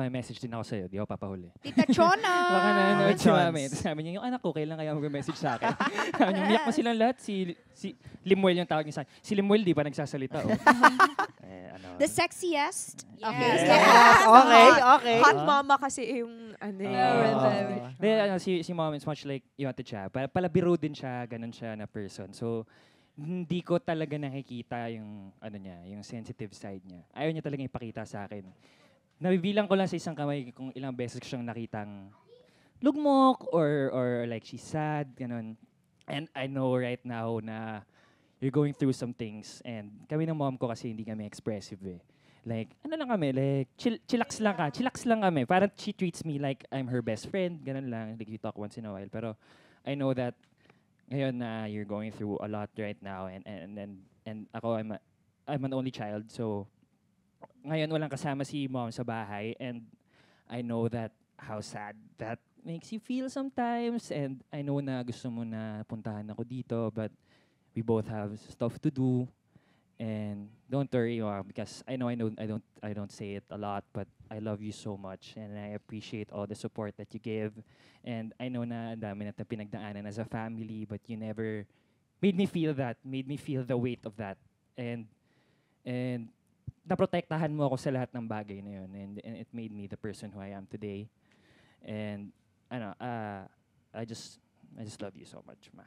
message din ako sa'yo, di ako papahuli. Tita Chona! Baka nanonood si Chons. mami. Tapos sabi niya, yung anak ko, kailan kaya mag-message sa akin? Sabi niya, umiyak mo silang lahat. Si Limuel yung tawag niya sa akin. Si Limuel, di pa nagsasalita. Oh. The sexiest? Yes. Okay. Hot mama kasi yung Si mom is much like Yonte siya. Palabiro din siya, ganun siya na person. So, hindi ko talaga nakikita yung yung sensitive side niya. Ayaw niya talaga ipakita sa akin. Nabibilang ko lang sa isang kamay kung ilang beses ko siyang nakitang lugmok or like she's sad, ganun. And I know right now na you're going through some things and kami ng mom ko kasi hindi kami expressive eh. Like, lang kami, like, chillax lang kami. Parang she treats me like I'm her best friend, ganun lang. Like, we talk once in a while. Pero I know that ngayon na you're going through a lot right now and ako I'm an only child, so ngayon walang kasama si mom sa bahay and I know that how sad that makes you feel sometimes and I know na gusto mo na puntahan ako dito but we both have stuff to do and don't worry because I know I don't say it a lot but I love you so much and I appreciate all the support that you give and I know na ang dami natin pinagdaanan as a family but you never made me feel the weight of that and naprotektahan mo ako sa lahat ng bagay na yun and it made me the person who I am today and I just love you so much ma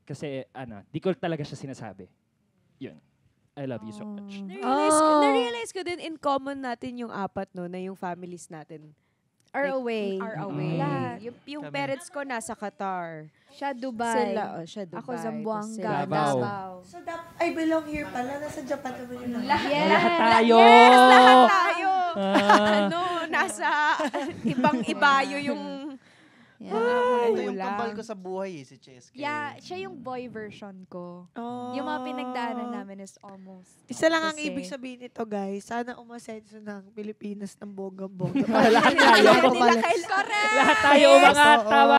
kasi di ko talaga siya sinasabi yun I love you so much. Na-realize ko din in common natin yung apat, no, na yung families natin Are away. Lahat. Yung parents ko nasa Qatar. Siya Dubai. Siya Dubai. Ako Zamboanga. Davao. So, I belong here pala. Nasa Japan naman yung lahat. Lahat tayo! Yes, lahat tayo! Nasa ibang-ibayo yung Ito yung kambal ko sa buhay si Cheske. Yeah, siya yung boy version ko. Yung mga pinagdaanan namin is almost Isa lang ang the ibig same. sabihin nito, guys. Sana umasenso ng Pilipinas ng bonggang-bongga. Lahat tayo. Correct! Lahat tayo umangat. Tama.